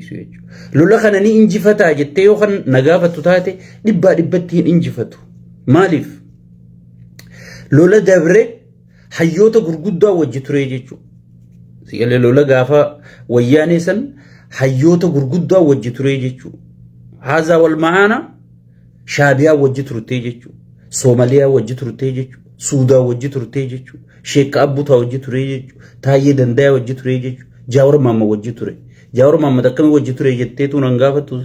dhiisu jechuudha. Lola kana ni injifataa jettee yoo kan nagaafatu taate dhibbaa dhibbatti hin injifatu. Maaliif? Lola dabre hayyoota gurguddaa wajji ture jechuudha. Sigalee lola gaafa wayyaanee san hayyoota gurguddaa wajji ture jechuudha. Haazaa wal ma'aana Shaabiyaa wajji turtee jechuudha. Soomaliyaa wajji turtee jechuudha. Suudaan wajji turtee jechuudha. Sheek Abbutaa wajji ture jechuudha. Taayyee Dandayaa wajji ture jechuudha. Jaawar Maamma wajji ture. Jaawar Maamma akkamii wajji ture jetteetu nan gaafatu.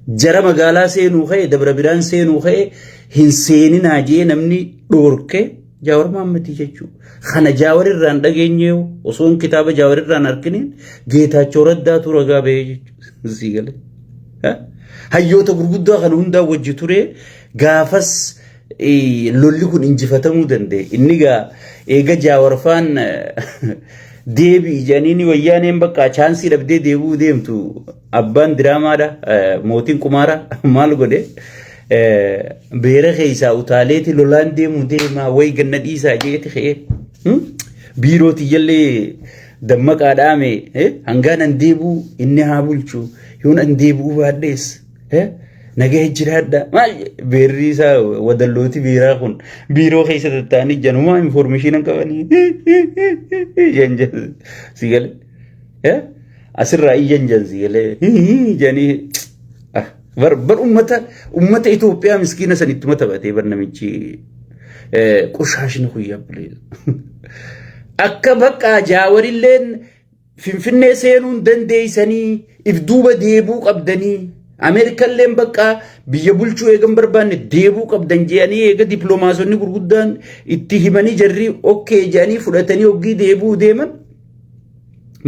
Jara magaalaa seenuu ka'e Dabra Biraan seenuu ka'e hin seeninaa jee namni dhoorke Jaawar Maammati jechuudha. Kana Jaawar irraan dhageenyee osoo kitaaba Jaawar irraan harkiniin Geetaachoo Raddaatu ragaa bahee jechuudha. Sigalee. Hayyoota gurguddaa kan hundaa wajji ture gaafas lolli kun injifatamuu danda'e. Inni gaa eega Jaawarfaan deebii janiini wayyaaneen bakka chaansii dhabdee deebuu deemtu abbaan diraamaadha mootiin Qumaara maal godhe beera keessaa utaaleeti lolaan deemu deemaa way ganna dhiisaa jeeti ka'ee biirooti jallee dammaqaa dhaame hangaanan deebuu inni haa bulchu yoon an deebuu baadhees nagahee jiraadha maal beerri isaa wadallooti beeraa kun biiroo keessa tattaanii janumaa information qabanii janjan sigale asirraa iyyanjan sigale janii bar ummata Itoophiyaa miskiina sanitti matabatee bar namichi qushaashni kuyyaa bulee akka bakka Jaawarilleen Finfinnee seenuun dandeeysanii if duuba deebuu qabdanii Ameerikalleen bakka biyya bulchuu eegan barbaanne deebuu qabdan je'anii eega dippiloomaasonni gurguddaan itti himanii jarri okkee je'anii fudhatanii hoggii deebuu deeman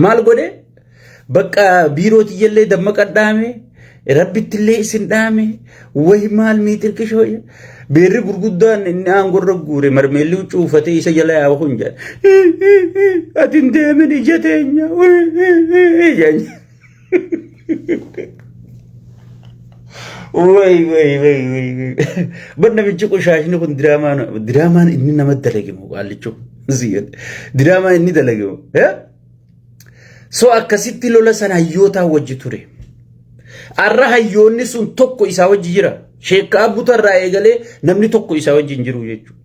maal godhe bakka biirooti jallee dammaqa dhaame rabbittillee isin dhaame way maal miitirkishoo beerri gurguddaan inni aangorra guure marmeelli cuufatee isa jala yaa kun jedha atin deemin ija teenya way banna bichi qushaashni kun diraamaan inni nama dalagemu qaallicho diraamaan inni dalagemu so akkasitti lola sana hayyootaa wajji ture arra hayyoonni sun tokko isaa wajji jira Sheek Abbutarraa eegalee namni tokko isaa wajji hin jiru jechuudha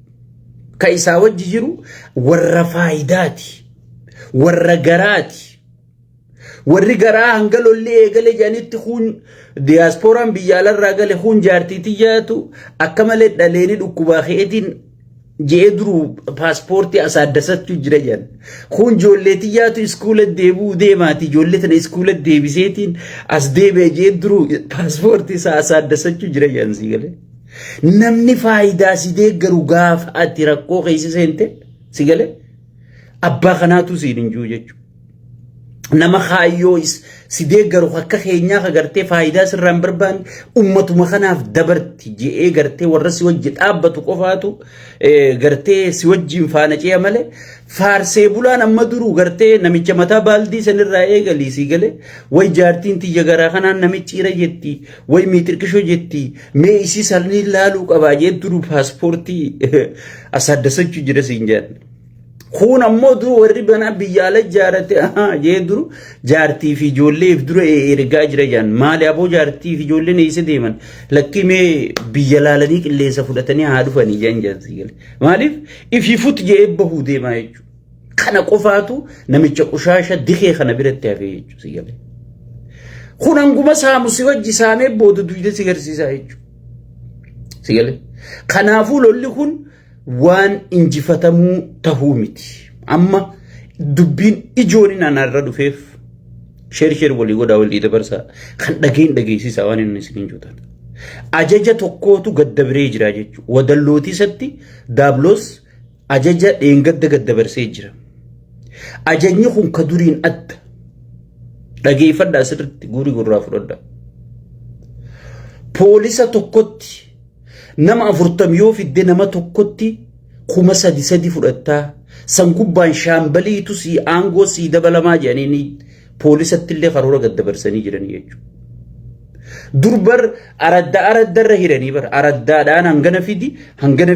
ka isaa wajji jiru warra faayidaati warra garaati warri garaa hanga lolli eegale janitti kun diasporaan biyyaalarraa gale kun jaartiitii jaatu akka malee dhaleeni dhukkubaa keetiin jee duru paaspoortii asaaddasachuu jira jan kun joolleetii jaatu iskuula deebuu deemaati joollee tana iskuula deebiseetiin as deebee jee duru paaspoortii isaa asaaddasachuu jira jan sigale namni faayidaa si deeggaru gaafa ati rakkoo keessa seente sigale abbaa kanaatu siin hin jiru jechuudha. Nama kaayyoo si deeggaru akka keenyaa agartee faayidaa sirraan barbaanne ummatuma kanaaf dabarti je'ee gartee warra si wajji dhaabbatu qofaatu gartee si wajjiin faana ce'a malee faarsee bulaan amma duruu gartee namicha mataa baaldii sanirraa eegalii si gale way jaartiin tiyya garaa kanaan namichi ira jetti way miitirkishoo jetti mee isii salni laaluu qabaa jee duruu paaspoortii asaaddasachuu jira siin jedhan. Kun ammoo duru warri bana biyyaala jaarate jee duru jaartii fi ijoolleef dura ergaa jira jaan maali aboo jaartii fi ijoolleen eessa deeman lakki mee biyya laalanii qilleensa fudhatanii haa dhufanii jaan jaarsigale maaliif ifi fut jee bahuu deemaa jechuudha kana qofaatu namicha qushaasha dikee kana biratti hafee jechuudha sigale kun hanguma saamu si wajji saamee booda duyda si garsiisaa jechuudha sigale kanaafuu lolli kun waan injifatamuu tahuu miti amma dubbiin ijooni naannarra dhufeef sheer walii godhaa walii dabarsaa kan dhageessisaa waan inni isin juutan ajaja tokkootu gaddabaree jira jechuudha wadallootii isatti daabloos ajaja dheengadda gaddabarsee jira ajajni kun ka duriin adda dhageeffadhaa sirriitti guurii gurraa fudhadhaa poolisa tokkotti nama 40 yoo fidde nama tokkotti kuma sadi fudhataa san gubbaan shaambaliitu si aangoo si dabalamaa jedhanii poolisatti illee karoora gaddabarsanii jiran jechuudha. Durbar araddarra hiranii bar araddaadhaan hangana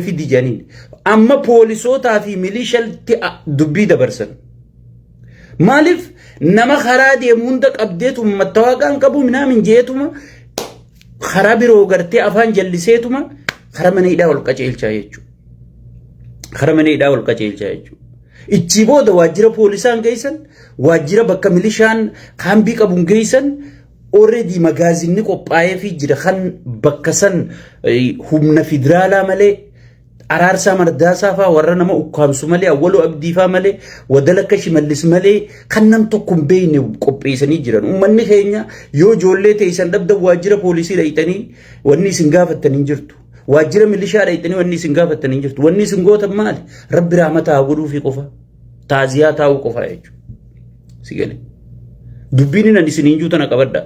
fidi jedhaniin amma poolisootaa fi milishalti dubbii dabarsan Maalif nama karaa deemu hunda qabdeetuma mattawaaqaan qabu minaamin jeetuma karaa biroo gartee afaan jalliseetuma karaa mana hidhaa ol qaceelchaa jechuudha. Karaa mana hidhaa ol qaceelchaa jechuudha. Ichi booda waajjira poolisaan geessan, waajjira bakka milishaan kaambii qabuun geessan, already magaazinni qophaa'ee fi jira kan bakka san humna federaalaa malee araarsaa mardaasaa faa warra nama ukkaamsu malee awwaloo abdii faa malee wadala akka shimallis malee kan nam tokko hin beekne qopheessanii jiran. Uummanni keenya yoo ijoollee teessan dhabda waajjira poolisii dhayxanii wanni isin gaafattan hin jirtu. Waajjira milishaa dhayxanii wanni isin gaafattan hin jirtu. Wanni isin gootan maali? Rabbi rahmataa godhuu fi qofa. Taaziyaa taa'uu qofa jechuudha. Sigale. Dubbiin nan isin hinjuu tana qabadda.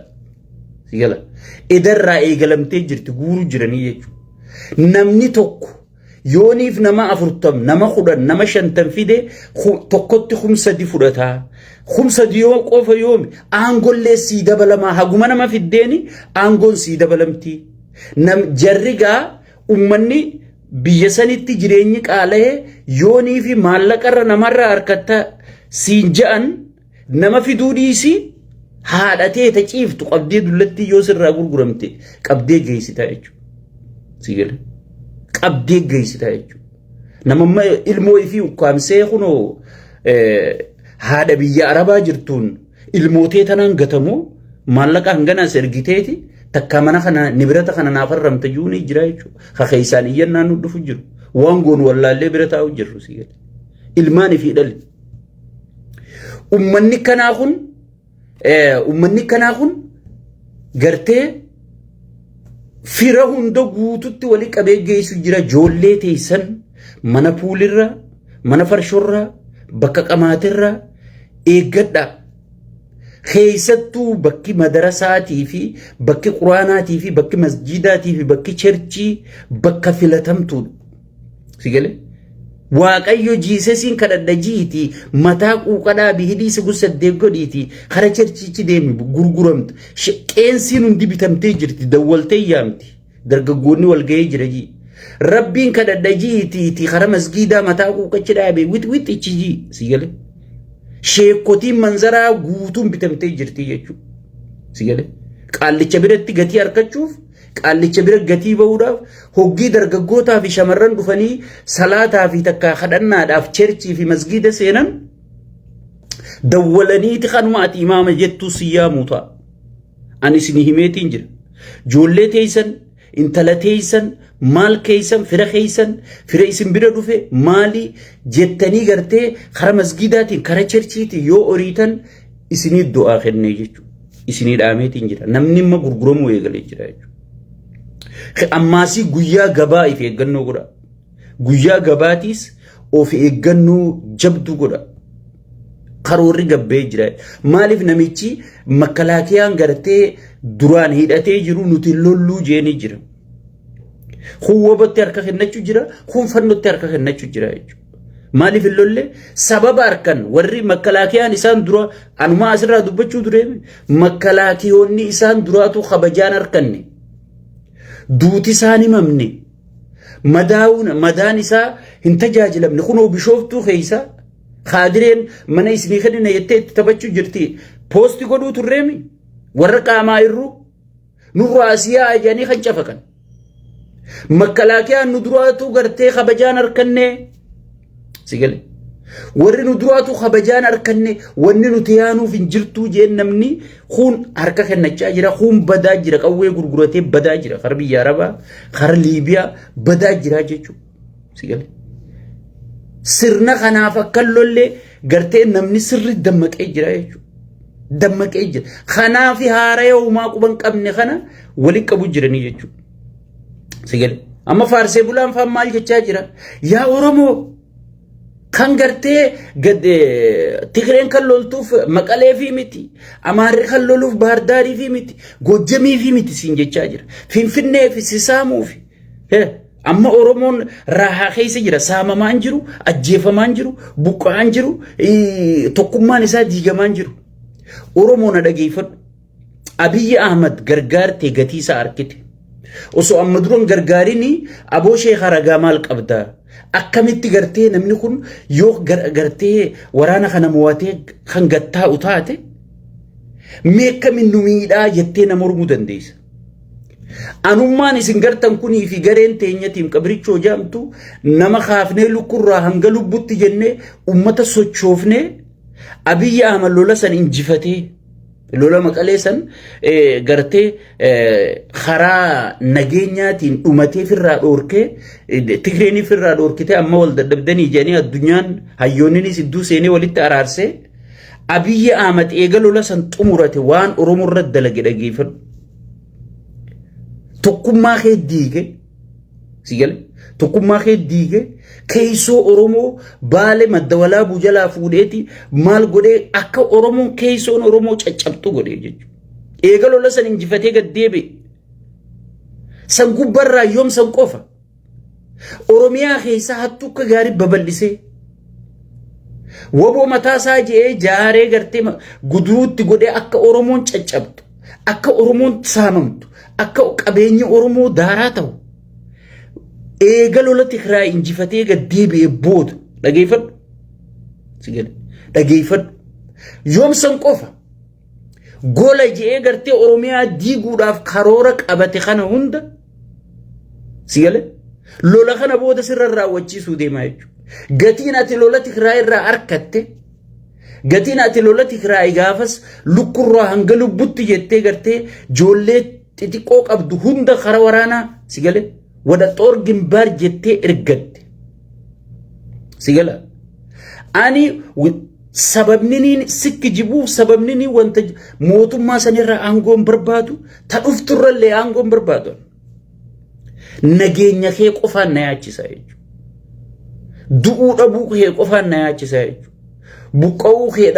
Sigala. Edarraa eegalamtee jirti guuruu jiranii jechuudha. Namni tokko yooniif nama 40 nama 10 nama 50 fide tokkotti 5 fudhataa 5 yoo qofa yoomi aangollee sii dabalamaa haguma nama fiddeeni aangoon sii dabalamti nam jarrigaa ummanni biyya sanitti jireenyi qaala'ee yoonii fi maallaqarra namarra harkatta siin ja'an nama fiduu dhiisi haadhatee ta ciiftu qabdee dullatti yoo sirraa gurguramte qabdee geessitaa jechuudha. Sigala. Qabdee geessitaa jechuudha. Namamma ilmoo ifii ukkaamsee kunoo haadha biyya Arabaa jirtuun ilmootee tanaan gatamoo maallaqa hanganaas ergiteeti takka mana kana nibirata kana naaf arramta juuni jira jechuudha. Hakeessaan iyyannaan nu dhufu jiru. Waan goon wallaallee bira taa'u jirru sigala. Ilmaan ifii dhali. Ummanni kanaa kun gartee fira hunda guututti wali qabee geessu jira. Ijoollee teessan mana puulirra mana farshorra bakka qamaatirra eeggadha. Keessattuu bakki madarasaatii fi bakki quraanaatii fi bakki masjidaatii fi bakki cherchii bakka filatamtuudha. Sigale Waaqayyo jiisesiin kadhadha jiiti mataa quuqadhaa bihidhiisi gusaddeef godhiiti kara cherchichi deemi gurguramtu qeensiin hundi bitamtee jirti dawwaltee yaamti dargaggoonni wal ga'ee jira jii rabbiin kadhadha jiiti kara masgiidaa mataa quuqachi dhaabe wit ichi jii sigale sheekotiin manzaraa guutuun bitamtee jirti jechuudha sigale qaallicha biratti gatii argachuuf qaallicha bira gatii ba'uudhaaf hoggii dargaggootaa fi shamarran dhufanii salaataa fi takka kadhannaadhaaf cherchii fi masgiida seenan dawwalaniiti kanuma ati imaama jettuu siyyaamu ta'a. Ani isin himeetiin jira. Ijoollee teessan intala teessan maal keeysan fira keeysan fira isin bira dhufe maali jettanii gartee kara masgiidaatiin kara cherchiitiin yoo oriitan isinii du'aa kennee jechuudha. Isinii dhaameetiin jira. Namni imma gurguramuu eegalee jira jechuudha. Ammaasii guyyaa gabaa if eeggannoo godha. Guyyaa gabaatiis of eeggannoo jabduu godha. Karoorri gabbee jira. Maaliif namichi makkalaakiyaan gartee duraan hidhatee jiru nuti lolluu jeenii jira. Kun wabatti harka kennachuu jira. Kun fannotti harka kennachuu jira jechuudha. Maaliif lolle sababa harkan warri makkalaakiyaan isaan dura anuma asirraa dubbachuu ture makkalaakiyoonni isaan duraatu kabajaan harkanne. Duuti isaanii mamne madaan isaa hin tajaajilamne kunoo bishooftuu keessa khaadireen mana isinii kadhina jettee itti taphachuu jirti poosti godhuu turreemi warra qaamaa irru nurraa asiyaa ajanii kan cafakan makkalaakiyaan nu duraatu gartee kabajaan harkanne sigale warri nu duraatu kabajaan harkanne wanni nuti yaanuuf hin jirtuu jeen namni kun harka kennachaa jira kun badaa jira qawwee gurguratee badaa jira kara biyya Arabaa kara Liibiyaa badaa jira jechuudha sigale sirna kanaaf akka lollee gartee namni sirri dammaqee jira jechuudha dammaqee jira kanaaf haara yoomaa quban qabne kana wali qabu jiranii jechuudha sigale amma faarsee bulaan faan maal jechaa jira yaa Oromoo kan gartee Tigreen kan loltuuf Maqalee fi miti Amaarri kan loluuf Baardaarii fi miti Gojjamii fi miti siin jechaa jira Finfinnee fi Sisaamuu fi amma Oromoon raahaa keessa jira saamamaan jiru ajjeefamaan jiru buqqa'aan jiru tokkummaan isaa diigamaan jiru Oromoon dhageeffadhu Abiyyi Ahmad gargaartee gatii isaa arkite osoo amma duran gargaarini aboo sheekha ragaa maal qabda akkamitti gartee namni kun yoo gartee waraana kana mo'atee kan gattaa utaate meeqamin nu miidhaa jettee nama mormuu dandeessa. Anummaan isin gartan kunii fi gareen teenyatiin qabrichoo jaamtu nama kaafnee lukkurraa hanga lubbutti jennee ummata sochoofnee Abiyyi Ahmad lola san injifatee lola Maqalee san gartee karaa nageenyaatiin dhumatee firraa dhoorkee Tigreenii firraa dhoorkitee amma wal dadhabdanii jedhanii addunyaan hayyoonninis iddoo seenee walitti araarsee Abiyyi Ahmad eega lola san xumurate waan Oromoo irratti dalage dhageeffadhu. Tokkummaa kee diige sigale tokkummaa kee diige keeysoo Oromoo baale maddawalaa bujalaa fuudheeti maal godhee akka Oromoon keeysoon Oromoo caccabtu godhee jechuudha. Eega lola san injifatee gad deebi'e san gubbarraa yoom san qofa Oromiyaa keessaa hattuu akka gaarii babal'isee waboo mataasaa jedhee jaaree gartee guduutti godhee akka Oromoon caccabtu akka Oromoon saamamtu akka qabeenyi Oromoo daaraa ta'u eega lola Tigraay injifatee gad deebi'e booda dhageeffadhu sigale dhageeffadhu yoom san qofa gola jedhee gartee Oromiyaa diiguudhaaf karoora qabate kana hunda sigale lola kana booda sirra raawwachiisuu deemaa jechuudha. Gatiin ati lola Tigraay irraa arkatte gatiin ati lola Tigraay gaafas lukkurraa hanga lubbutti jettee gartee joollee xixiqqoo qabdu hunda kara waraanaa sigale wada xoor gimbaar jettee ergatte sigala ani sababniniin sikki jibuuf sababniniin wanta mootummaa sanirraa aangoon barbaadu ta dhufturrallee aangoon barbaadu nageenya kee qofaan na yaachisa jechuudha. Du'uu dhabuu kee qofaan na yaachisa jechuudha. Buqqa'uu kee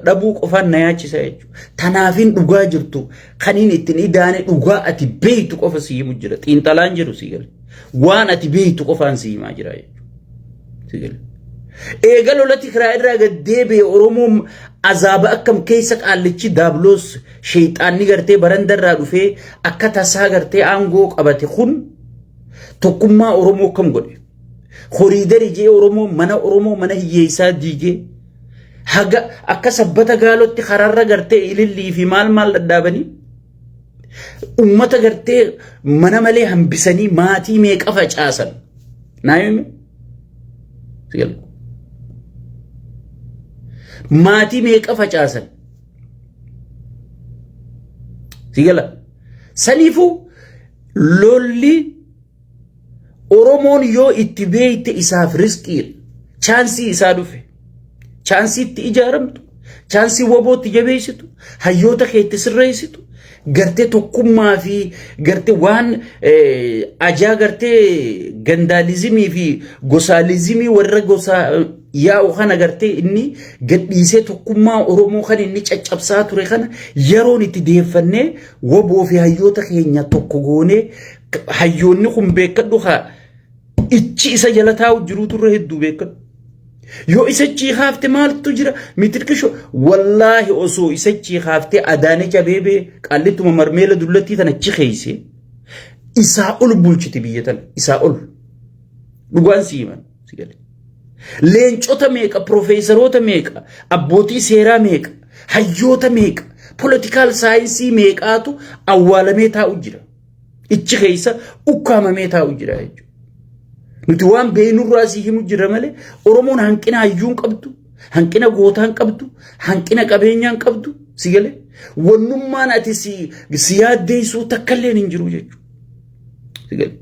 dhabuu qofaan na yaachisa jechuudha. Tanaafin dhugaa jirtu kaniin ittiin idaane dhugaa ati beektu qofa si himu jira. Xiinxalaan jiru si gale. Waan ati beektu qofaan si himaa jira jechuudha. Si gale. Eega lola Tigraay irraa gad deebi'e Oromoon azaaba akkam keessa qaallichi daabloos sheexaanni gartee barandarraa dhufee akka tasaa gartee aangoo qabate kun tokkummaa Oromoo kam godhe. Horiidari jee Oromoo mana hiyyeessaa diigee haga akka sabbata gaalotti karaarra gartee ilillii fi maal dadhaabanii ummata gartee mana malee hambisanii maatii meeqa facaasan naayime sigala maatii meeqa facaasan sigala saniifuu lolli Oromoon yoo itti beeyte isaaf riskii chaansii isaa dhufe chaansii itti ijaaramtu chaansii wabootti jabeessitu hayyoota keetti sirreessitu gartee tokkummaa fi gartee waan ajaa gartee gandaalizimii fi gosaalizimii warra gosaa yaa'u kana gartee inni gadhiisee tokkummaa Oromoo kan inni caccabsaa ture kana yeroon itti deeffannee waboo fi hayyoota keenya tokko goonee hayyoonni kun beekadhu haa ichi isa jala taa'u jiru turre hedduu beekadhu. Yoo isa ciihaafte maaltu jira mitirkisho wallaahi osoo isa ciihaafte adaane jabeebee qallittuma marmeela dullattii tana ciheeyse isaa ol bulchiti biyya tana isaa ol dhugaan siiman sigale. Leencota meeqa profeesaroota meeqa abbootii seeraa meeqa hayyoota meeqa politikaal saayinsii meeqaatu awwaalamee taa'u jira. Ichi keessa ukkaamamee taa'u jira jechuudha. Nuti waan beenurraa si himu jira malee Oromoon hanqina hayyuun qabdu, hanqina gootaan qabdu, hanqina qabeenyaan qabdu sigale. Wannummaan ati si yaaddeessuu takkalleen hin jiru jechuudha. Sigale.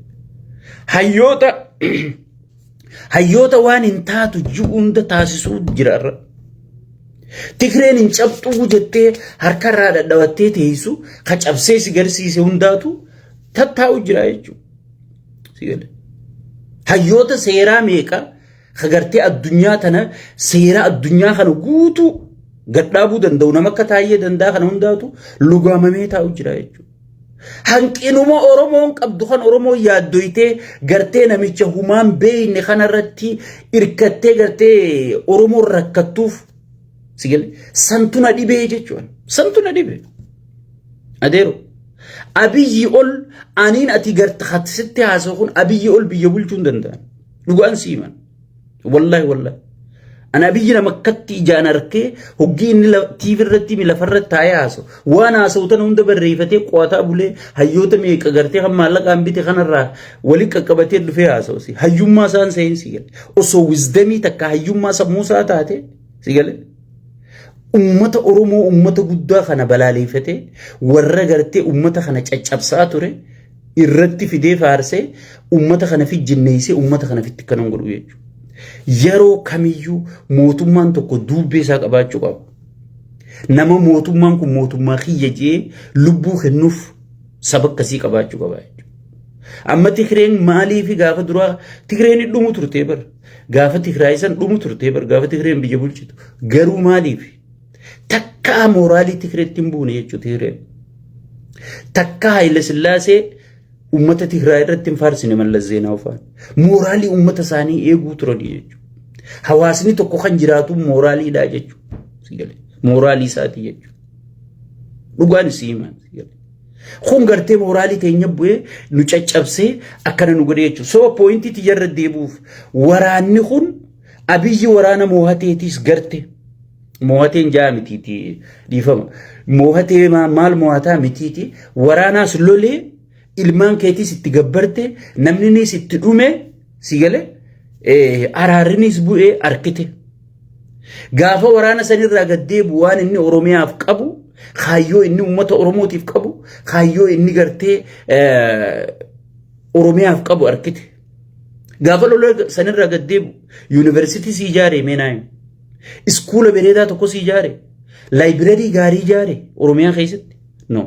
Hayyoota waan hin taatu ji'u hunda taasisuu jira irra. Tigreen hin cabxuu jettee harkarraa dadhabattee teessu ka cabsee si garsiise hundaatu tattaa'u jira jechuudha. Sigale. Hayyoota seeraa meeqa kagartee addunyaa tana seera addunyaa kana guutuu gadhaabuu danda'u nama akka taayee danda'a kana hundaatu lugaamamee taa'u jira jechuudha. Hanqinuma Oromoon qabdu kan Oromoo yaaddoytee gartee namicha humaan beeyne kanarratti irkattee gartee Oromoon rakkattuuf sigale santuna dhibee jechuudha. Santuna dhibee. Adeero أبي يقول أنين أتيجرت خط ستة عساكون أبي يقول بيجول جندن ده نقول سيمان والله أنا أبي لما كتي جانا ركّي هجي إني لا تيفر رتّي ملا فرّت تايا عسو وأنا عسوتن هند بريفتي قوتا بولي هيوت ميك أجرتي هم مالك أم بيتي خان الرا ولي ككبتي دفع عسو سي هيوم ما سان سين سيال أسو وزدمي تك هيوم ما سموسا تاته سيال أمة أرومو أمة جدا خنا بلالي فتى ورّا جرتي أمة خنا تشابساتوري الرتّي في دي فارسة أمة خنا في الجنيسة أمة خنا في التكنون قرويج يرو كميو موتومان تكو دوبي ساق أباچو قاب نما موتومان كو موتومان خيجي لبو خنوف سبق كسيق أباچو قاب أما تخرين مالي في غافة دروا تخرين اللومو ترتيبر غافة تخرايسان لومو ترتيبر غافة تخرين بيجبول چيتو غرو مالي في تكا مورالي تخرين تنبوني يجو تخرين تكا هايل سلاسي أمة تخراي رتّم فارسين من لزينا وفان مورالي أمة ثاني إيجو ترودي يجو حواسني تو كوخن جراتو مورالي لا يجو سيجلي مورالي ساتي يجو لغان سيمان سيجلي خون غرتي مورالي تينيا بوي نوچچبسي أكنا نغري يجو سو بوينتي تجرد ديبوف وراني خون أبي ورانا موهاتي تيس غرتي موهاتين جامتي تي ديفهم موهاتي مال موهاتا متيتي ورانا سلولي ilman keeti sitti gabbarte namni sitti dhume sigale araarinis bu'ee arkite gaafa waraana sanirraa gaddeebu waan inni oromiyaaf qabu kaayyoo inni ummata oromootiif qabu kaayyoo inni gartee oromiyaaf qabu arkite gaafa lolo sanirraa gaddeebu university si ijaare meenaay iskoola bereedaa tokko si ijaare library gaarii ijaare oromiyaa keessatti no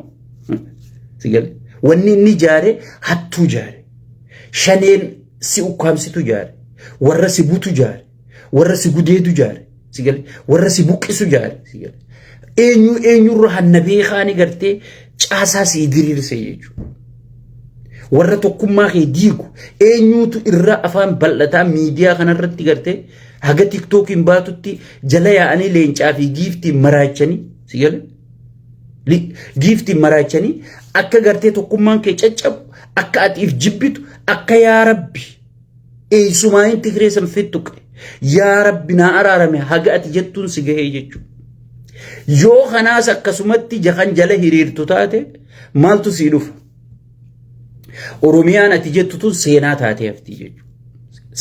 sigale wanni inni jaare hattu jaare shaneen si ukkamsitu jaare warra si butu jaare warra si gudeedu jaare sigale warra si buqqisu jaare sigale eenyu rahannabee khaani garte caasaa si diriirse jechu warra tokkummaa kee diigu eenyutu irra afaan bal'ataa miidiyaa kanarratti garte haga tiktokiin baatutti jala yaa'anii leencaa fi giiftii maraachanii sigale giiftii maraachanii akka gartee tokkummaan kee caccabu akka atiif jibbitu akka yaa rabbi eessumaan tikreessan fittuqe yaa rabbi naa araarame haga ati jettuun si gahee jechuudha yoo kanaas akkasumatti jahan jala hiriirtu taate maaltu sii dhufa oromiyaan ati jettutu seenaa taatee hafti jechuudha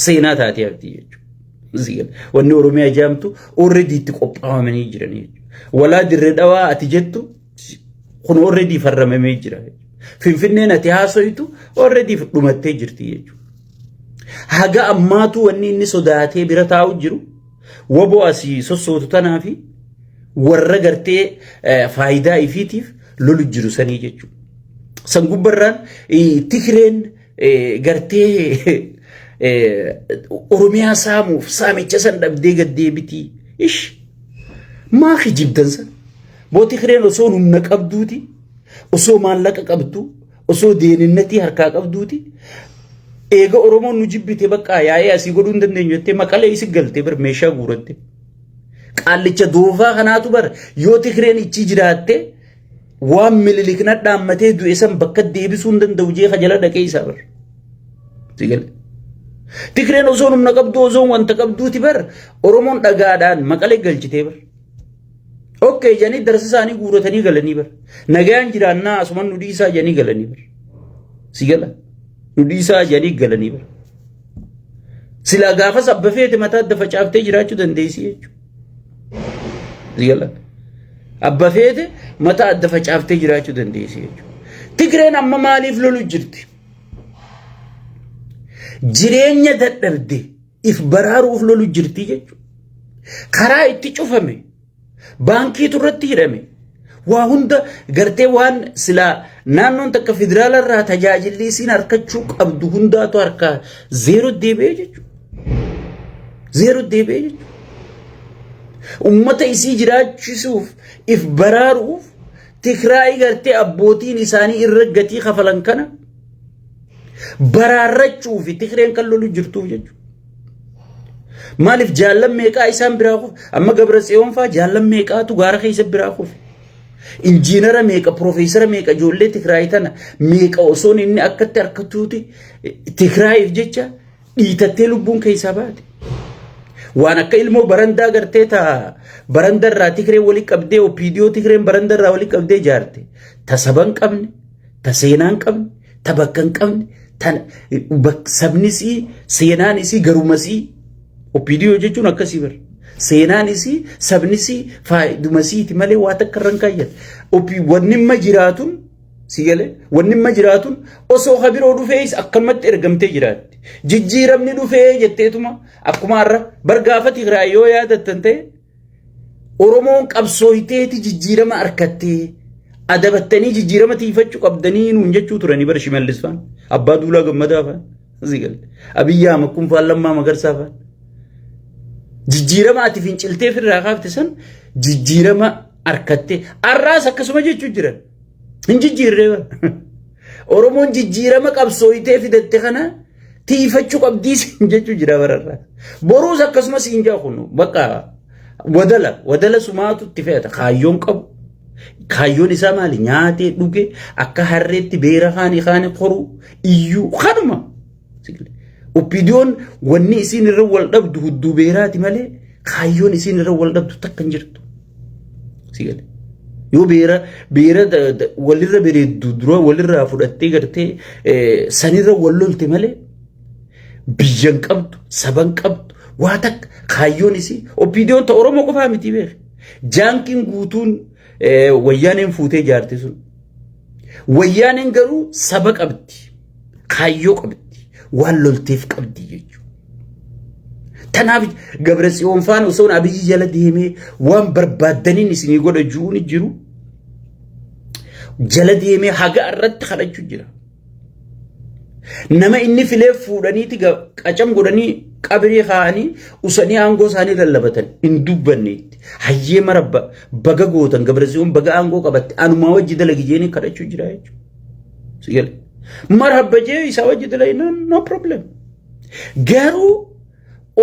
seenaa taatee hafti jechuudha wanni oromiyaa jaamtu already itti qophaa'amanii jiran jechuudha walaa dirree dhawaa ati jettu kun already farramamee jira finfinneen ati haasoytu already dhumattee jirti jechuudha haga ammaatu wanni inni sodaatee bira taa'u jiru waboo asii sossootu tanaa fi warra gartee faayidaa ifiitiif lolu jiru sanii jechuudha san gubbarraan tikreen gartee oromiyaa saamuuf saamicha san dhabdee gaddeebitii ish maa kijibdan san بوتي خيرين وصون منك أبدوتي وصو مالك أبدو وصو دين النتي هركاك أبدوتي إيجا أرومون نجيب بتبقى يا سيقولون دنيا يتي ما كله يسقل تبر ميشا غورته قال لي تدوفا خناتو بر يوتي خيرين يتجراتة وام مللكنا دامته دو اسم بكت ديبسون دن دوجي خجلا دكي سابر تقول تخيرين وصون منك أبدو وصون وانتك أبدوتي بر أرومون دقادان ما كله يقلش تبر اوكي جاني درس ثاني غورتني غلني بر نغان جرانا اسمن نديسا جاني غلني بر سيغلا نديسا جاني غلني بر سلا غافا سبفيت متا دفچافته جراچو دنديسي سيغلا ابفيت متا دفچافته جراچو دنديسي تگرين اما ماليف لولو جرتي جيرينيا ددبدي اف برارو لولو جرتي جچو خرا اتي چوفمي بانكي ترتي رمي وهند غرتي وان سلا نانون تك فيدرال را تجاجل لي سين اركچوك ابدو هندا تو اركا زيرو ديبي زيرو ديبي امته يسي جراچسوف اف براروف تكراي غرتي ابوتي نساني الرغتي خفلن كنا برارچو في تكرين كللو جرتو جچ مالف جالم ميقا إسان براخوف أما قبر سيوم فا جالم ميقا تو غارة خيس براخوف injiinara meeqa profeesara meeqa ijoollee Tigraay tana meeqa osoon inni akkatti harkatuuti Tigraayiif jecha dhiitattee lubbuun keessaa baate. Waan akka ilmoo barandaa gartee taa barandarraa Tigree walii qabdee OPDO Tigreen barandarraa walii qabdee ijaarte ta saban qabne ta seenaan qabne ta bakka hin qabne sabnisii seenaan isii garumasii OPDO jechuun akkasii bara. Seenaan isii sabnisii faayidumasiiti malee waa takka irraan kaayyan. Wanni amma jiraatun sigalee wanni amma jiraatun osoo habiroo dhufees akkanumatti ergamtee jiraatti. Jijjiiramni dhufee jetteetuma akkuma har'a bargaafa Tigraay yoo yaadattan ta'e Oromoon qabsooyteeti jijjiirama harkattee adabattanii jijjiirama tiifachuu qabdanii nuun jechuu turanii bara Shimallis faan Abbaa Duulaa Gammadaa faan sigalee Abiyyi Ahmad kun faan Lammaa Magarsaa faan. Jijjiirama ati finciltee firraa kaafte san jijjiirama harkattee arraas akkasuma jechuu jiran hin jijjiirree bara. Oromoon jijjiirama qabsooytee fidatte kana tiifachuu qabdiis jechuu jira bararraa. Boruus akkasuma siin jaa kunu bakka wadala sumaatu itti fe'ata kaayyoon qabu. Kaayyoon isaa maali nyaatee dhuge akka harreetti beera kaani qoruu iyyuu kanuma. OPDO'n wanni isin irra wal dhabdu hudduu beeraati malee kaayyoon isin irra wal dhabdu takka hin jirtu. Sigalee yoo beera walirra bereeddu dura walirraa fudhattee gartee sanirra wal lolte malee biyyan qabdu saban qabdu waa takka kaayyoon isii OPDO'n ta Oromoo qofaa miti beeke. Jaankiin guutuun wayyaaneen fuutee jaarte sun wayyaaneen garuu saba qabdi kaayyoo qabdi. Waan lolteef qabdi jechuudha. Tanaaf Gabratsiyoon faan osoo Abiyyi jala deemee waan barbaadaniin isinii godha ju'uun jiru jala deemee haga irratti kadhachuu jira. Nama inni filee fuudhaniiti qacam godhanii qabrii kaa'anii usanii aangoo isaanii lallabatan hin dubbanneetti. Hayyee marabba baga gootan Gabratsiyoon baga aangoo qabatte anumaa wajji dalagijeenii kadhachuu jira jechuudha. Sigalee. Marhaba jee isa wajji dalaynan no problem. Garuu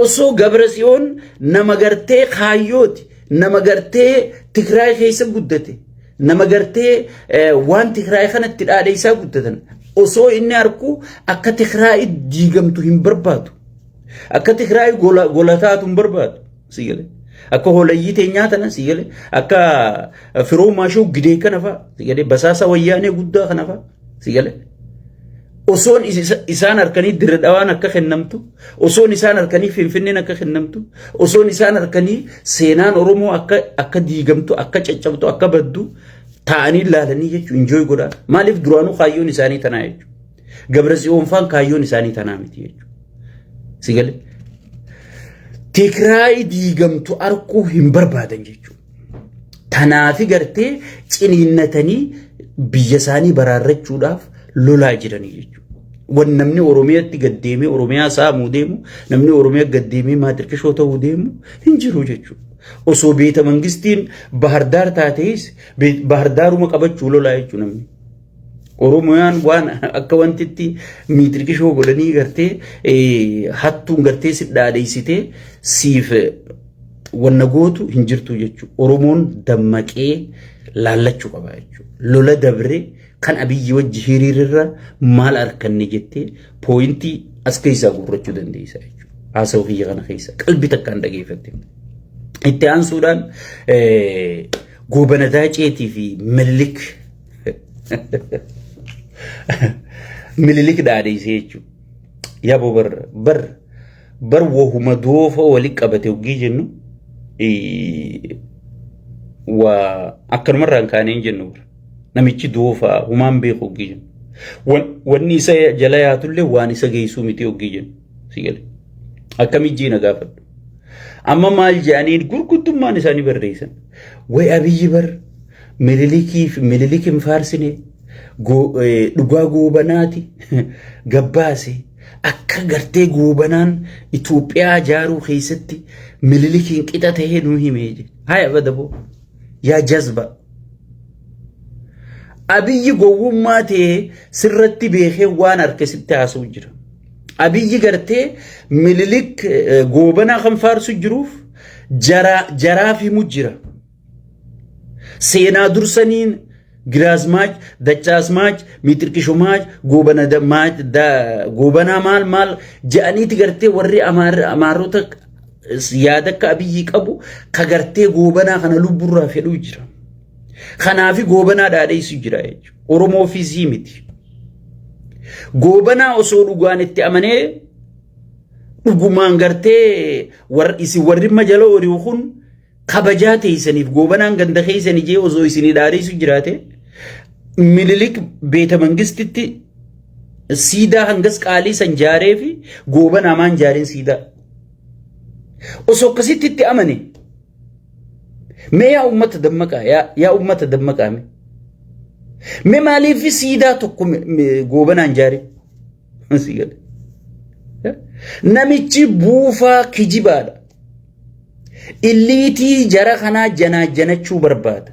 osoo Gabratsiyoon nama gartee kaayyooti nama gartee Tigraay keessa guddate nama gartee waan Tigraay kanatti dhaadheessaa guddatan osoo inni arku akka Tigraay diigamtu hin barbaadu akka Tigraay golataatu hin barbaadu sigalee akka holayyii teenyaa tana sigalee akka firoo maashoo gidee kana fa'a sigalee basaasa wayyaanee guddaa kana fa'a sigalee. Osoon isaan harkanii dirra dhawaan akka kennamtu osoon isaan harkanii finfinneen akka kennamtu osoon isaan harkanii seenaan Oromoo akka diigamtu akka caccabtu akka baddu ta'anii ilaalanii jechuun enjoy godhaa. Maaliif duraanuu kaayyoon isaanii tanaa jechuudha. Gabratsiyoon faan kaayyoon isaanii tanaa miti jechuudha. Sigalee Tigraay diigamtu arkuu hin barbaadan jechuudha. Tanaafi gartee ciniinnatanii biyya isaanii baraarrachuudhaaf lolaa jiranii jechuudha. Wan namni Oromiyaatti gaddeemee Oromiyaa saamuu deemu namni Oromiyaa gaddeemee maatirkishoo ta'uu deemu hin jiru jechuudha. Osoo beeta mangistiin Bahardaar taatees Bahardaaruma qabachuu lolaa jechuudha namni. Oromiyaan waan akka wantitti maatirkishoo godhanii gartee hattuun gartee si dhaadheessitee siif wanna gootu hin jirtu jechuudha. Oromoon dammaqee laallachuu qaba jechuudha. Lola dabree kan Abiyyi wajji hiriirra maal arkanne jettee pooyintii as keessaa gurrachuu dandeessa jechuudha. Haasawuu kiyya kana keessa qalbii takkaan dhageeffatte. Itti aansuudhaan Goobana Daaceetii fi Minilik dhaadheessee jechuudha. Yaaboo bar wahuma doofa walitti qabate hoggii jennu waa akkanumarraan kaaneen jennu bira. Namichi doofa humaan beeku hoggii jennu. Wanni isa jala yaatullee waan isa geessuu miti hoggii jennu. Sigalee. Akkamijjii na gaafadhu. Amma maal jedhanii gurguddummaan isaanii barreessan. Way Abiyyi bar Minilik hin faarsine dhugaa goobanaati gabbaase akka gartee goobanaan Itoophiyaa ijaaruu keessatti Minilikiin qixa ta'ee nuu himee jedhe. Haya badaboo yaa jazba. Abiyyi gowwummaa ta'ee sirratti beekee waan harkasitti haasa'u jira. Abiyyi gartee Minilik goobanaa kan faarsu jiruuf jaraaf himu jira. seenaa dursaniin giraazmaach dachaasmaach miitirkishumaach goobanaa maal je'aniiti gartee warri amaarota yaada akka abiyyi qabu ka gartee goobanaa kana lubburraa fedhuu jira. Kanaafi goobanaa dhaadheessu jira jechuudha. Oromoo fi miti. Goobanaa osoo dhugaan itti amanee dhugumaan gartee warri majala horii kun kabajaa teessaniif goobanaan ganda keessanii jee osoo isinii dhaadheessu jiraate Minilik beeta mangistitti siidaa hangas qaalii san jaaree fi goobanaa maan jaareen siidaa. Osoo akkasitti itti amane mee yaa ummata dammaqaa mee maaliif siidaa tokko goobanaan jaaree namichi buufaa kijibaadha. Illiitii jara kanaa janachuu barbaada.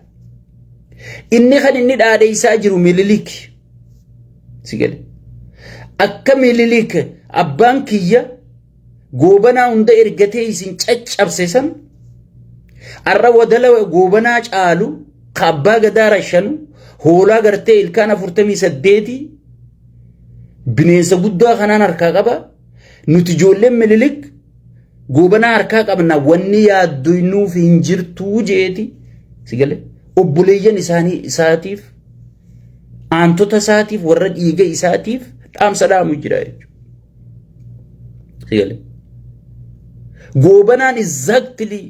Inni kan inni dhaadheessaa jiru Minilik sigale akka Minilik abbaan kiyya goobanaa hunda ergatee isin caccabse san arra wadala goobanaa caalu ka abbaa gadaa rashanu hoolaa gartee ilkaan 48 bineensa guddaa kanaan harkaa qaba. Nuti ijoolleen Minilik goobanaa harkaa qabna wanni yaaddunuuf hin jirtuu jeeti sigale obboleeyyan isaatiif aantota isaatiif warra dhiiga isaatiif dhaamsa dhaamu jira jechuudha. Sigale goobanaan exactly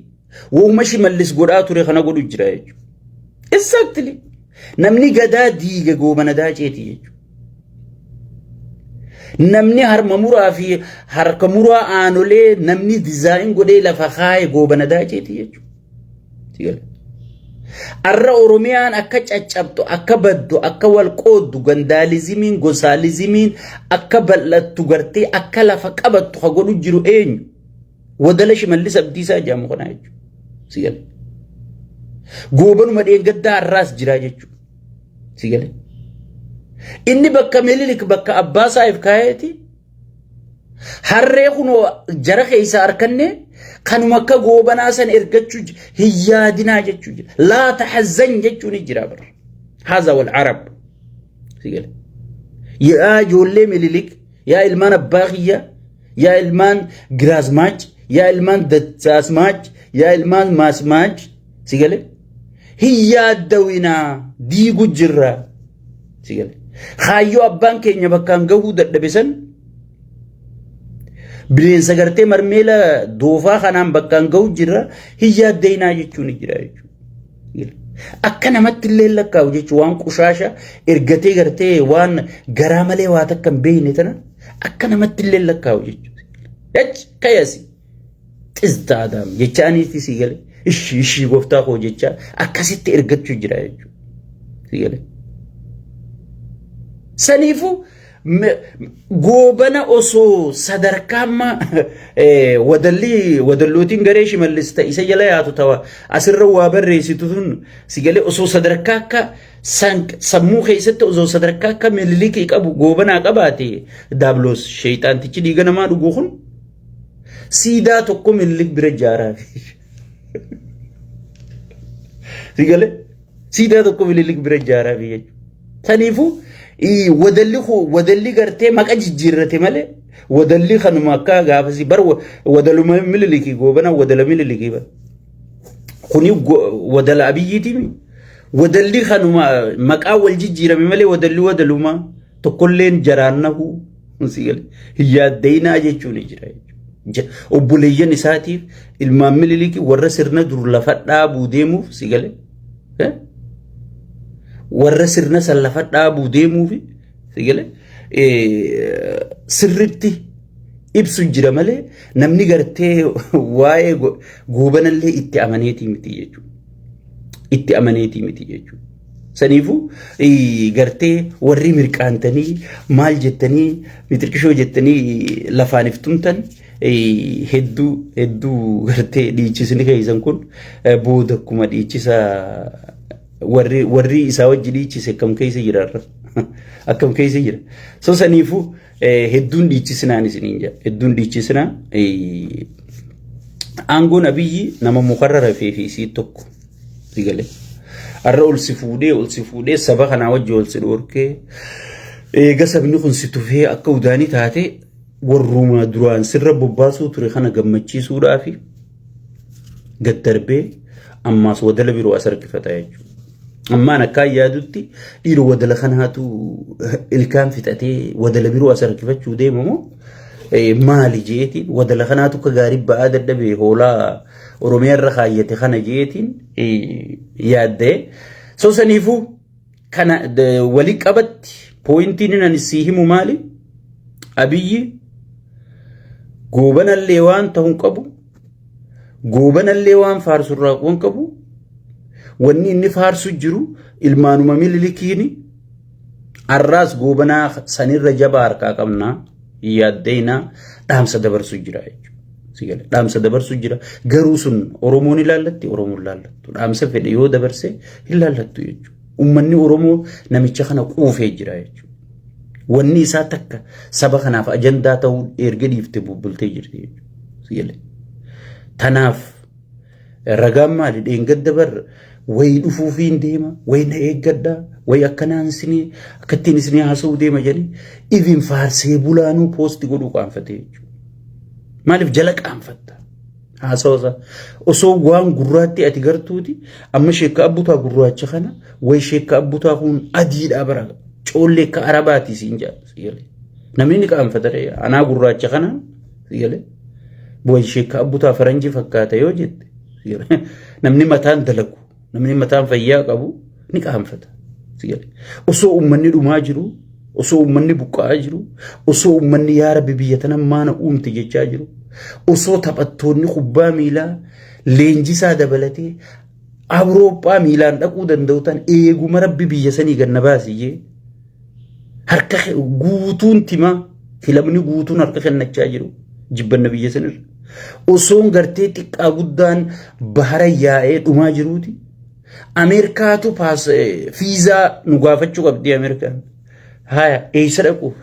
wooma Shimallis godhaa ture kana godhu jira jechuudha. Exactly namni gadaa diiga goobana daaceeti jechuudha. Namni harma muraa fi harka muraa aanolee namni dizaayin godhee lafa kaaye goobana daaceeti jechuudha. Arra Oromiyaan akka caccabtu akka baddu akka wal qooddu gandaalizimiin gosaalizimiin akka bal'attu gartee akka lafa qabattu ha godhu jiru eenyu wadala Shimallis Abdiisaa jedhamu kana jechuudha. Goobanuma dheengaddaa har'aas jira jechuudha. Sigale inni bakka Minilik bakka abbaa isaaf kaayeeti harree kunoo jara keessa harkanne kanuma akka goobanaa san ergachuu hiyyaadinaa jechuu jira. Laa taxazzan jechuun jira bar haza wal arab sigale yaa ijoollee Minilik yaa ilmaan abbaa kiyya yaa ilmaan giraazmaach yaa ilmaan dachaasmaach yaa ilmaan maasmaach sigale hiyyaadawinaa diigu jirra sigale khaayyoo abbaan keenya bakkaan gahuu dadhabe san bineensa gartee marmeela doofaa kanaan bakkaan gahuu jirra hiyyaaddeynaa jechuun jira jechuudha. Akka namatti illee lakkaa'u jechuun waan qushaasha ergatee gartee waan garaa malee waa takka hin beekne tana akka namatti illee lakkaa'u jechuudha. Kayasi xizdaadhaam jechaaniiti sigale ishii gooftaa koo jecha akkasitti ergachuu jira jechuudha. Saniifu goobana osoo sadarkaamma wadallootiin garee Shimallis isa jala yaatu tawa asirra waa barreessitu tun sigale osoo sadarkaa akka sammuu keessatti osoo sadarkaa akka Minilik qabu goobanaa qabaate daabloos sheeyxaantichi dhiiga namaa dhuguu kun siidaa tokko Minilik bira jaaraafi sigale siidaa tokko Minilik bira jaaraafi jechuudha. Saniifu wadalli gartee maqa jijjiirrate malee wadalli kanuma akka gaafasi bar wadaluma Minilik goobana wadala Minilik bar kuni wadala abiyyiiti wadalli kanuma maqaa wal jijjiirame malee wadaluma tokkolleen jaraannahu sigale hiyyaaddeynaa jechuun jira. Obboleeyyan isaatiif ilmaan Minilik warra sirna dur lafa dhaabuu deemuuf sigale warra sirna san lafa dhaabuu deemuufi sigale sirritti ibsu jira malee namni gartee waa'ee goobanallee itti amaneetii miti jechuudha. Itti amaneetii miti jechuudha. Saniifu gartee warri mirqaantanii maal jettanii mitirqishoo jettanii lafaan iftumtan hedduu gartee dhiichisni keessan kun booda akkuma dhiichisa warri isaa wajji dhiichise akkam keessa jiraarra akkam keessa jira. So saniifu hedduun dhiichisnaan isiniin jira hedduun dhiichisnaa aangoon abiyyi nama mukarra rafee fi isii tokko sigale arra ol si fuudhee saba kanaa wajji ol si dhorkee eega sabni kun si tufee akka udaanii taate warrumaa duraan sirra bobbaasuu ture kana gammachiisuudhaafi gad darbee ammaas wadala biroo as harkifataa jechuudha. Ammaan akka yaadutti dhiiroo wadala kanaatu ilkaan fixatee wadala biroo as harkifachuu deemamoo maali jeetiin wadala kanaatu ka gaarii ba'aa dadhabee hoolaa Oromiyaa irra kaayyate kana jeetiin yaaddee soo saniifuu kana walii qabatti pooyintiin nan si himu maali Abiyyi goobanallee waan ta'uun qabu goobanallee waan faarsurraa waan qabu wanni inni faarsu jiru ilmaanuma mililikiini arraas goobanaa sanirra jabaa harkaa qabnaa yaaddeenaa dhaamsa dabarsu jira jechuudha. Dhaamsa dabarsu jira garuu sun Oromoon ilaallatti Oromoon ilaallattu dhaamsa fedhe yoo dabarse ilaallattu jechuudha. Uummanni Oromoo namicha kana quufee jira jechuudha. Wanni isaa takka saba kanaaf ajandaa ta'uu erga dhiifte bubbultee jirti jechuudha. Tanaaf ragaan maali dheengadda bar wayi dhufuufiin deema wayi na eeggaddaa wayi akkanaan isinii akkattiin isinii haasa'uu deema jedhanii even faarsee bulaanuu poosti godhuu qaanfate jechuudha. Maaliif jala qaanfatta haasa'uusaa osoo waan gurraatti ati gartuuti amma sheekka abbutaa gurraacha kana wayi sheekka abbutaa kun adiidhaa bara coollee akka arabaati siin jedha namni ni qaanfata anaa gurraacha kana wayi sheekka abbutaa faranjii fakkaata yoo jette namni mataan dalagu namni mataan fayyaa qabu ni qaanfata osoo uummanni dhumaa jiru osoo uummanni buqqa'aa jiru osoo uummanni yaa rabbi biyya tana maana uumte jechaa jiru osoo taphattoonni kubbaa miilaa leenjisaa dabalatee Awurooppaa miilaan dhaquu danda'u tan eeguma rabbi biyya sanii ganna baasiyee harka guutuun timaa filamni guutuun harka kennachaa jiru jibbanna biyya sanirra osoon gartee xiqqaa guddaan bahara yaa'ee dhumaa jiruuti Ameerikaatu fiizaa nu gaafachuu qabdi Ameerikaan haya eessa dhaqu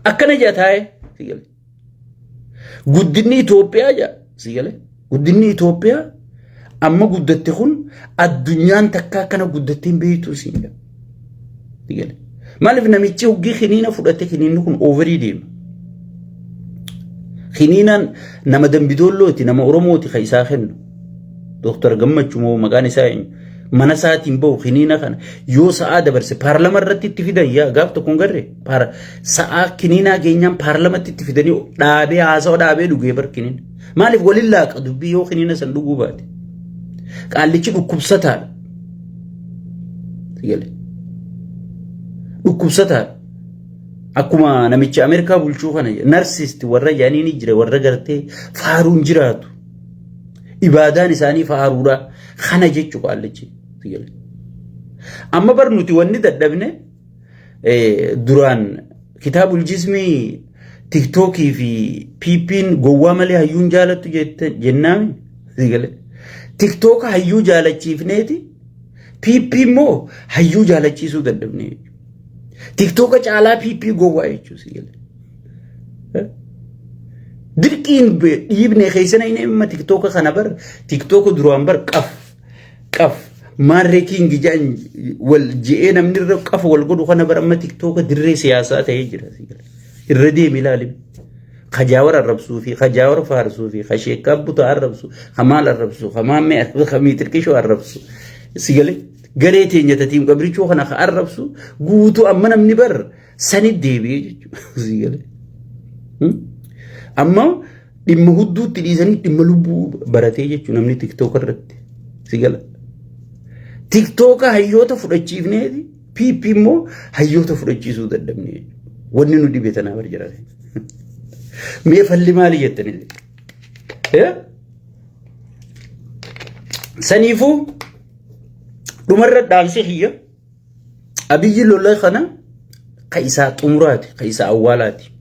akkana jaataa'e guddinni Itoophiyaa jaa sigale guddinni Itoophiyaa amma guddatte kun addunyaan takka akkana guddatteen beeytu siin sigale maaliif namichi hogii kiniina fudhate kiniinni kun overii deema kiniinaan nama dambidoollooti nama Oromooti ka isaa kennu Dr. Gammachuu moo maqaan isaa mana saatiin bahu kiniina kana yoo sa'aa dabarse paarlama irratti itti fidan yaa gaaf tokkoon garre sa'aa kiniinaa keenyaan paarlamatti itti fidanii dhaabee haasawaa dhaabee dhugee bar kiniina maaliif waliin laaqa dubbii yoo kiniina san dhuguu baate qaallichi dhukkubsataadha dhukkubsataadha akkuma namicha Ameerikaa bulchuu kana narsisti warra jaaniin jira warra gartee faaruun jiraatu ibaadaan isaanii faaruudha kana jechuu qaallichi amma barnuti wanni dadhabne duraan kitaabul jismii TikTokii fi PP'n gowwaa malee hayyuun jaalattu jennaami TikTok hayyuu jaalachiifneeti PP immoo hayyuu jaalachiisuu dadhabne TikTok caalaa PP gowwaa jechuudha dirqiin dhiibne keessana inni amma TikTok kana bar TikTok duraan bar qaf marketing jaan wal je'ee namni irra qaf wal godhu kana bar amma TikTok dirree siyaasaa ta'ee jira irra deemi ilaalim خجاور الربسو في خجاور فارسو في خشيك أبوتو الربسو خمال الربسو خمامي خميتر كيشو الربسو سيجلي قريتي إن جتتيم قبريشو خنا الربسو قوتو أمنا من بر سنة ديبي سيجلي أما لما هدو تليزاني لما لبو براتيجي شو نمني تيك توك الرد سيجلي تيك توك هيوتا فرجيف نيدي بي مو هيوتا فرجيسو دلمني وننو دي بيتنا برجراتي مية فاللي مالي يتني سنيفو دمرة دانسي هي أبي لولا خنا قيسا أمراتي قيسا أولاتي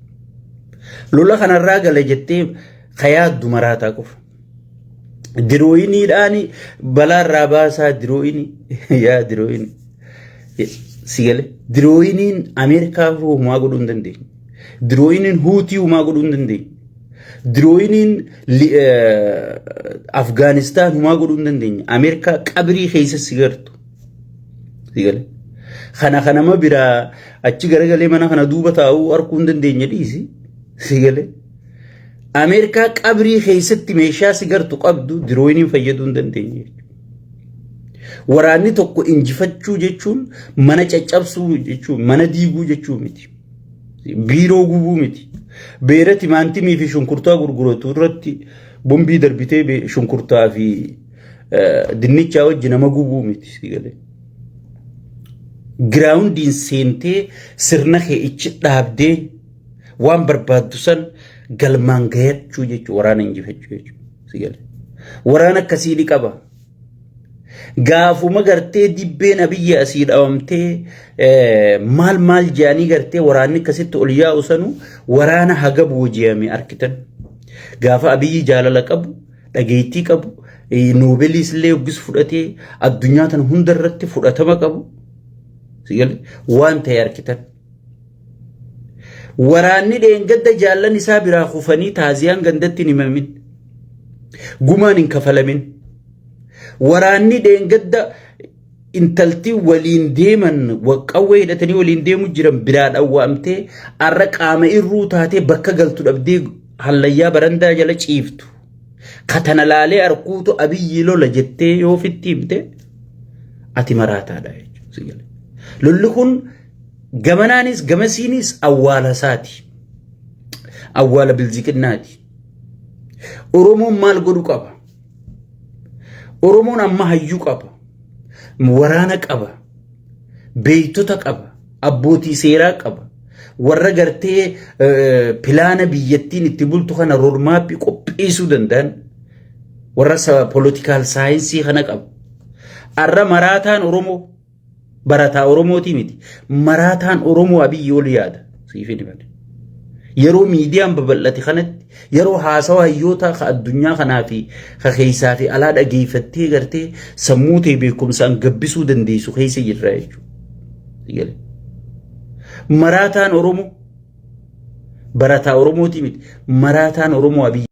لولا خنا الراجل جتيم خيات دمراتا كف درويني الآني بلا راباسا درويني يا درويني سيجله دروينين أمريكا هو ما قدون دندي دروينين هوتي وما قدون دندي دروينين أفغانستان هما قولون دندين أمريكا قبري خيس السيجارتو سيجارة خنا ما برا أتشجع رجالي منا خنا دوبة أو أركون دندين يديسي سيجارة أمريكا قبري خيس التمشى سيجارتو قبضو دروينين فيدون دندين وراني توكو إنجفتشو جتشون منا تجابسو جتشون منا ديجو جتشو متي بيرو جوبو متي بيرتي مانتي مي في شنكرتا غرغرتو رتي بومبي دربيتي بشنكرتا في دنيتشا وجنا ما جوبو متي سيغله جراوندين سينتي سرنخي اتش دابدي وان بربادوسن galmangeet chujechu warana injifechu sigale warana kasidi qaba gaafuma gartee dibbeen abiyya asiid awamtee maal jaanii gartee waraanni kasitti oliyaa usanu waraana haga boojiyame arkitan gaafa abiyyi jaalala qabu dhageetii qabu noobelis illee ogis fudhatee addunyaa tan hundarratti fudhatama qabu sigale waan ta'e arkitan waraanni dheengadda jaallan isaa biraa khufanii taaziyaan gandatti nimamin gumaan hin kafalamin waraanni dheengadda intalti waliin deeman waqawwee hidhatanii waliin deemu jiran biraa dhawwaamtee arra qaama irruu taatee bakka galtu dhabdee hallayyaa barandaa jala ciiftu katana laalee arkuutu abiyyi lola jettee yoo fitti himte ati maraataadha jechuudha lolli kun gamanaanis gamasiinis awwaala saati awwaala bilziqinnaati oromoon maal godhu qaba oromoon amma hayyuu qaba waraana qaba beeytota qaba abbootii seeraa qaba warra gartee pilaana biyyattiin itti bultu kana roadmaappii qopheessuu danda'an warra political saayinsii kana qaba arra maraataan oromoo barataa oromooti miti maraataan oromoo abiyyi ol yaada siifin bane yeroo miidiyaan babal'ate kanatti yeroo haasawa hayyoota ka addunyaa kanaa fi ka keessaa fi alaa dhageeffattee gartee sammuu ta'e beekumsaan gabbisuu dandeessu keessa jirra jechuudha maraataan oromoo barataa oromooti miti maraataan oromoo abiyyi